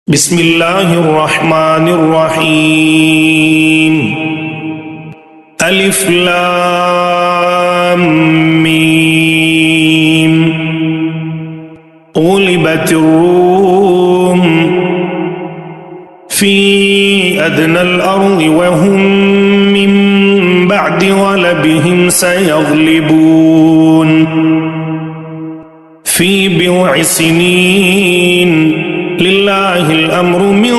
بسم الله الرحمن الرحيم ألف لام ميم غلبت الروم في أدنى الأرض وهم من بعد غلبهم سيغلبون في بضع سنين لله الأمر من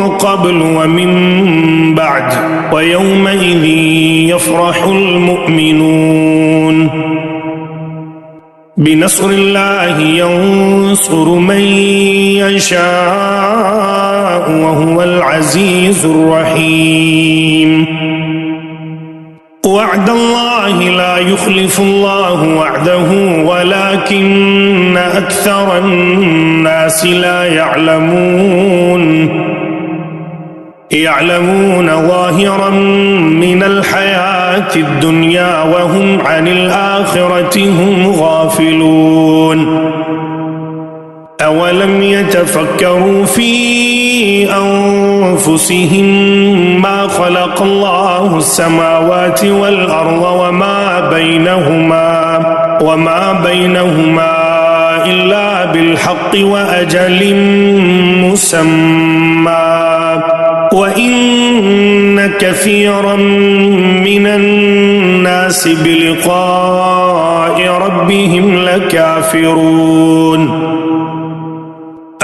قبل ومن بعد ويومئذ يفرح المؤمنون بنصر الله ينصر من يشاء وهو العزيز الرحيم وعد الله لا يخلف الله وعده ولكن أكثر الناس لا يعلمون ظاهرا من الحياة الدنيا وهم عن الآخرة هم غافلون أولم يتفكروا في أنفسهم ما خلق الله السماوات والأرض وما بينهما إلا بالحق وأجل مسمى وإن كثيرا من الناس بلقاء ربهم لكافرون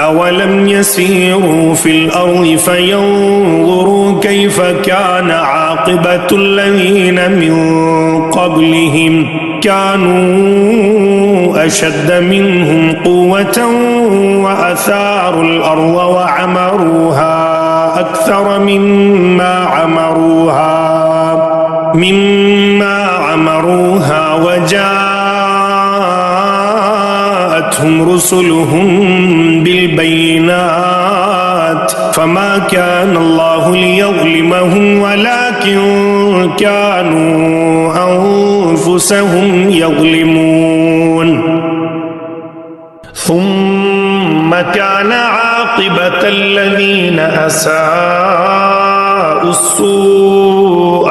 أولم يسيروا في الأرض فينظروا كيف كان عاقبة الذين من قبلهم كانوا أشد منهم قوة وأثاروا الأرض وعمروها أكثر مما عمروها وجاءتهم رسلهم بالبينات فما كان الله ليظلمهم ولكن كانوا أنفسهم يظلمون ثم كان عاقبة الذين أساءوا السوء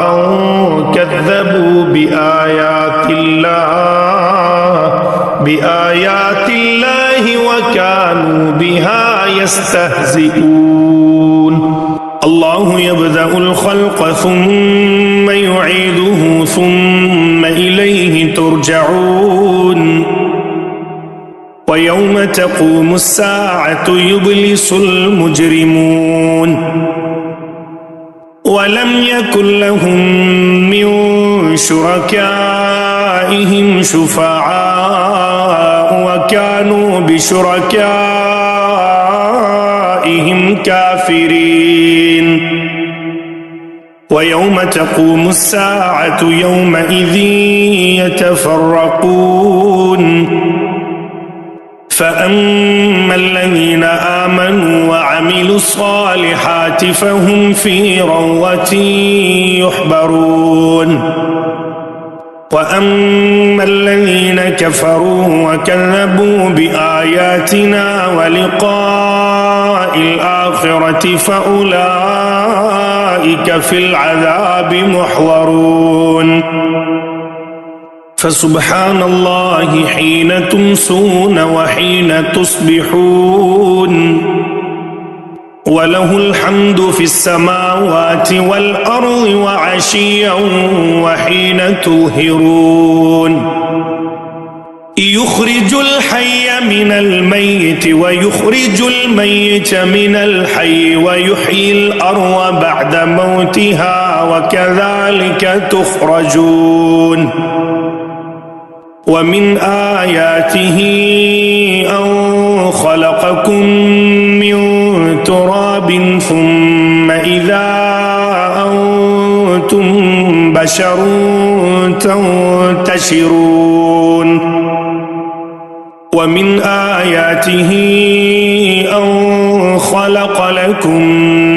أن كذبوا بآيات الله وكانوا بها يستهزئون الله يبدأ الخلق ثم يعيده ثم إليه ترجعون ويوم تقوم الساعة يبلس المجرمون ولم يكن لهم من شركائهم شفعاء وكانوا بشركائهم كافرين ويوم تقوم الساعة يومئذ يتفرقون فأما الذين آمنوا وعملوا الصالحات فهم في روضة يحبرون وأما الذين كفروا وكذبوا بآياتنا ولقاء الآخرة فأولئك في العذاب محضرون فسبحان الله حين تمسون وحين تصبحون وله الحمد في السماوات والأرض وعشيا وحين تظهرون يخرج الحي من الميت ويخرج الميت من الحي ويحيي الأرض بعد موتها وكذلك تخرجون ومن آياته أن خلقكم من تراب ثم إذا أنتم بشر تنتشرون ومن آياته أن خلق لكم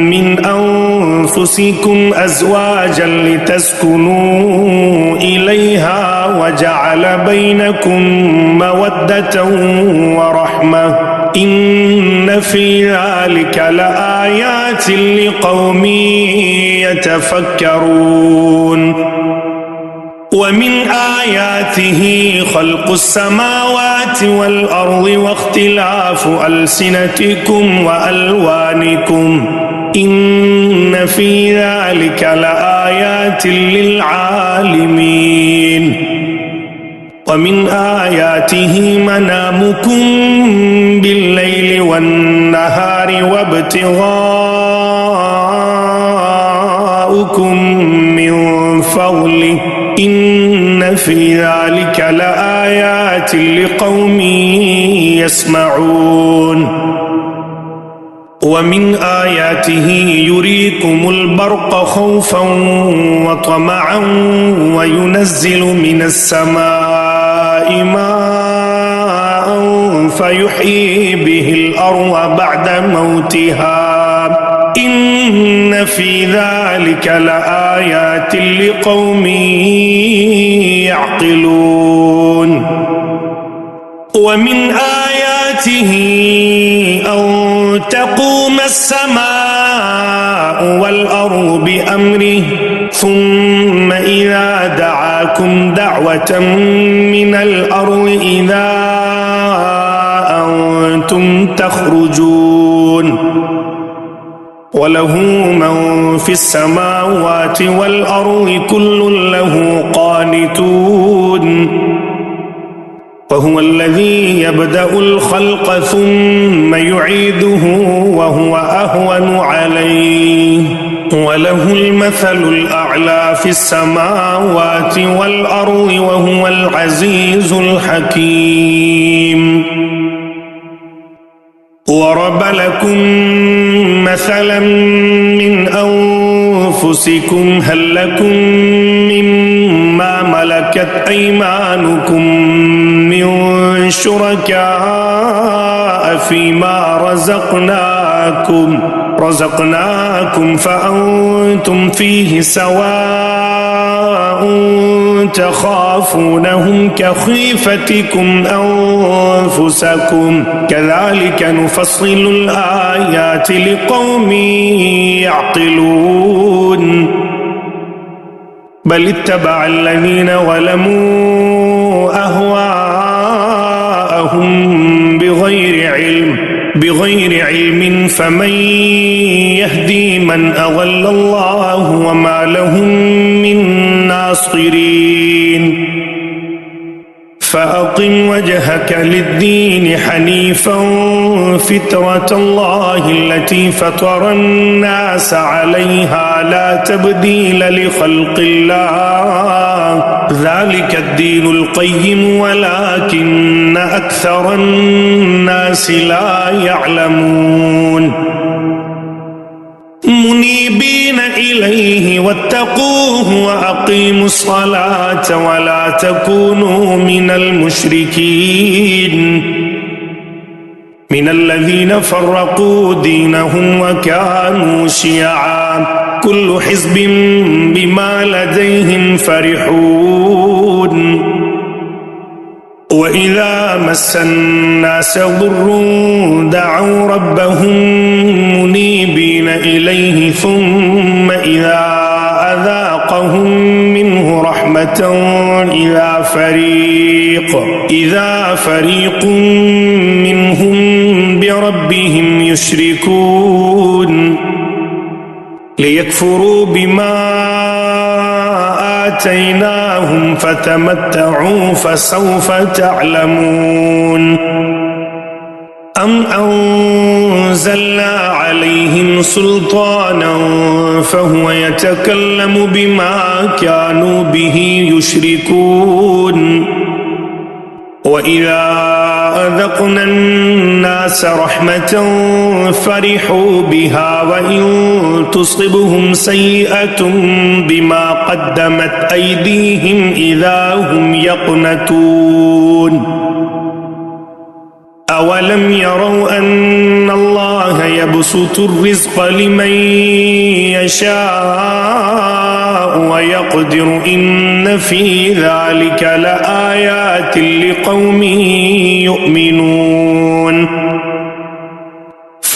من أنفسكم أزواجا لتسكنوا إليها وجعل بينكم مودة ورحمة إن إن في ذلك لآيات لقوم يتفكرون ومن آياته خلق السماوات والأرض واختلاف ألسنتكم وألوانكم إن في ذلك لآيات للعالمين ومن آياته منامكم بالليل والنهار وابتغاؤكم من فضله إن في ذلك لآيات لقوم يسمعون ومن آياته يريكم البرق خوفا وطمعا وينزل من السماء ماء فيحيي به الأرض بعد موتها إن في ذلك لآيات لقوم يعقلون ومن آياته أن تقوم السماء والأرض بأمره ثم إذا دعاكم دعوة من الأرض إذا أنتم تخرجون وله من في السماوات والأرض كل له قانتون وهو الذي يبدأ الخلق ثم يعيده وهو أهون عليه وله المثل الأعلى في السماوات والأرض وهو العزيز الحكيم ضرب لكم مثلا من أنفسكم هل لكم مما ملكت أيمانكم من شركاء فيما رزقناكم فأنتم فيه سواء تخافونهم كخيفتكم أنفسكم كذلك نفصل الآيات لقوم يعقلون بل اتبع الذين ظلموا أهواءهم بغير علم فمن يهدي من أضل الله وما لهم من ناصرين فأقم وجهك للدين حنيفا فطرة الله التي فطر الناس عليها لا تبديل لخلق الله ذلك الدين القيم ولكن أكثر الناس لا يعلمون منيبين إليه واتقوه وأقيموا الصلاة ولا تكونوا من المشركين من الذين فرقوا دينهم وكانوا شيعا كل حزب بما لديهم فرحون وإذا مس الناس ضر دعوا ربهم منيبين إليه ثم إذا أذاقهم منه رحمة إذا فريق منهم بربهم يشركون ليكفروا بما آتيناهم فتمتعوا فسوف تعلمون أم أنزلنا عليهم سلطانا فهو يتكلم بما كانوا به يشركون وإذا أذقنا الناس رحمة فرحوا بها وإن تصبهم سيئة بما قدمت أيديهم إذا هم يقنطون أولم يروا أن الله يبسط الرزق لمن يشاء ويقدر إن في ذلك لآيات لقوم يؤمنون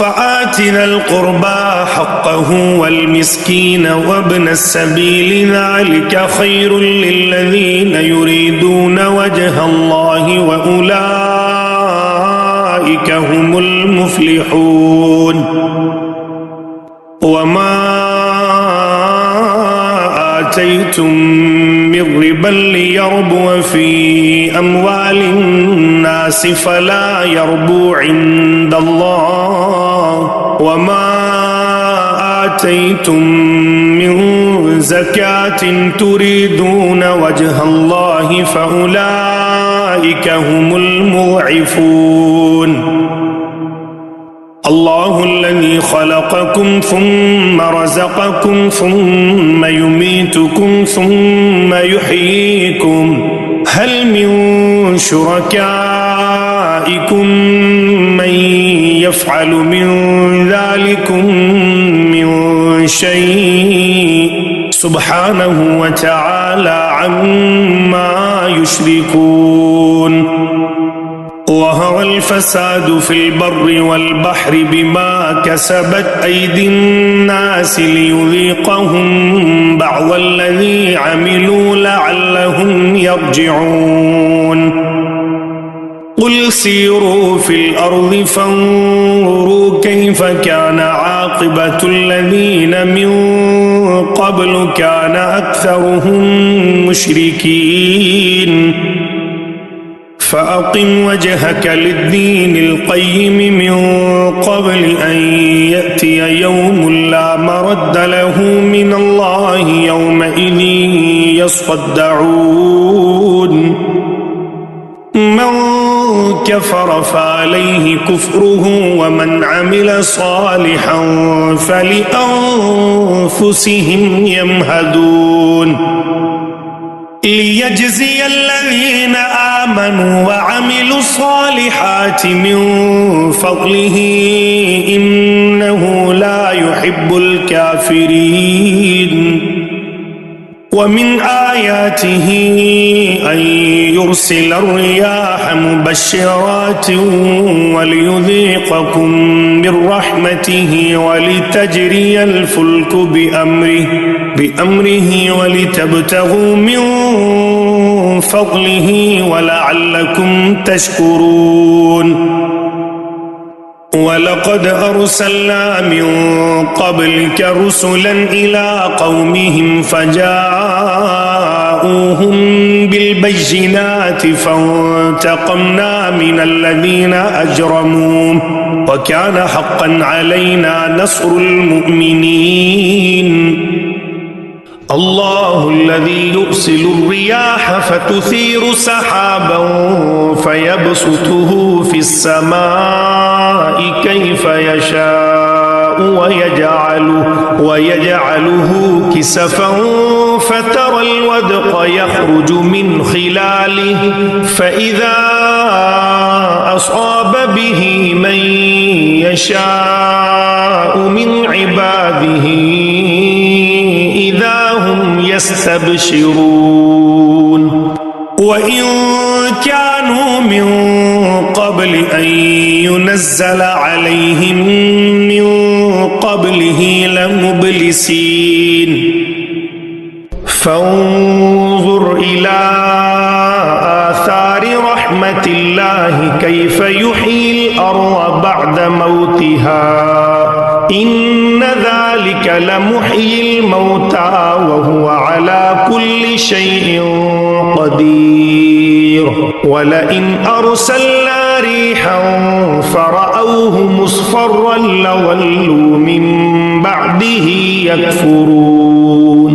فآت ذا القربى حقه والمسكين وابن السبيل ذلك خير للذين يريدون وجه الله وأولئك هم المفلحون وما آتيتم من ربا ليربو في أموال الناس فلا يربو عند الله وما آتيتم من زكاة تريدون وجه الله فأولئك هم المضعفون الله الذي خلقكم ثم رزقكم ثم يميتكم ثم يحييكم هل من شركائكم من يفعل من ذلكم من شيء سبحانه وتعالى عما يشركون ظهر الفساد في البر والبحر بما كسبت أيدي الناس ليذيقهم بعض الذي عملوا لعلهم يرجعون قل سيروا في الأرض فانظروا كيف كان عاقبة الذين من قبل كان أكثرهم مشركين فأقم وجهك للدين القيم من قبل أن يأتي يوم لا مرد له من الله يومئذ يصدعون من كفر فعليه كفره ومن عمل صالحا فلأنفسهم يمهدون ليجزي الذين آمنوا وعملوا الصالحات من فضله إنه لا يحب الكافرين ومن آياته أن يرسل الرياح مبشرات وليذيقكم من رحمته ولتجري الفلك بأمره ولتبتغوا من فضله ولعلكم تشكرون ولقد أرسلنا من قبلك رسلا إلى قومهم فجاءوهم بالبينات فانتقمنا من الذين أجرموا وكان حقا علينا نصر المؤمنين الله الذي يرسل الرياح فتثير سحابا فيبسطه في السماء كيف يشاء ويجعله كسفا فترى الودق يخرج من خلاله فإذا أصاب به من يشاء من عباده يستبشرون وإن كانوا من قبل أن ينزل عليهم من قبله لمبلسين فانظر إلى آثار رحمة الله كيف يحيي الأرض بعد موتها إن ذلك لمحيي الموتى وهو على كل شيء قدير ولئن أرسلنا ريحا فرأوه مصفرا لولوا من بعده يكفرون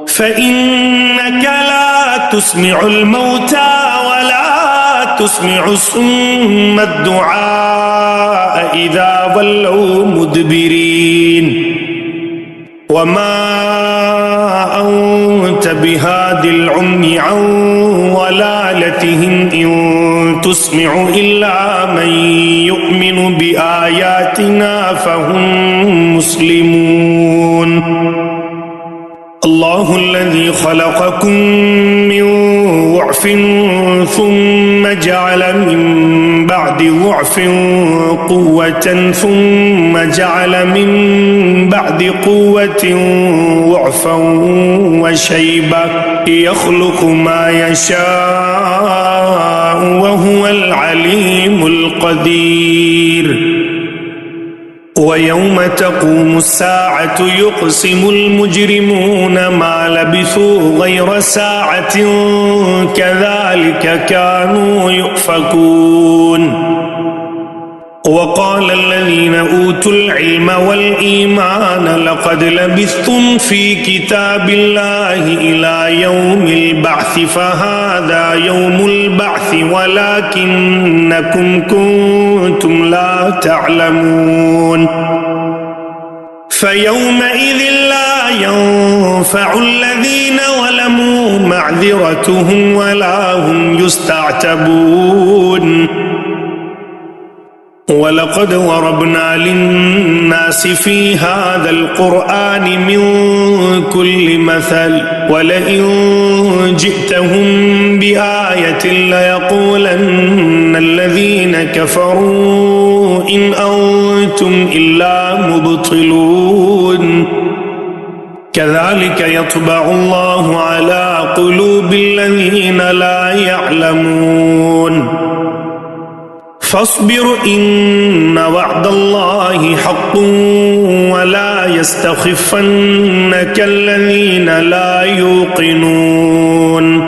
فإنك لا تسمع الموتى ولا تسمع الصم الدعاء إذا ولوا مدبرين وما أنت بهاد العمي عن ضلالتهم إن تسمع إلا من يؤمن بآياتنا فهم مسلمون الله الذي خلقكم من ضعف ثم جعل من بعد ضعف قوة ثم جعل من بعد قوة ضعفا وشيبة يخلق ما يشاء وهو العليم القدير ويوم تقوم الساعة يقسم المجرمون ما لبثوا غير ساعة كذلك كانوا يؤفكون وقال الذين أوتوا العلم والإيمان لقد لبثتم في كتاب الله إلى يوم البعث فهذا يوم البعث ولكنكم كنتم لا تعلمون فيومئذ لا ينفع الذين ظلموا معذرتهم ولا هم يستعتبون ولقد ضربنا للناس في هذا القرآن من كل مثل ولئن جئتهم بآية ليقولن الذين كفروا إن أنتم إلا مبطلون كذلك يطبع الله على قلوب الذين لا يعلمون فاصبر إن وعد الله حق ولا يستخفنك الذين لا يوقنون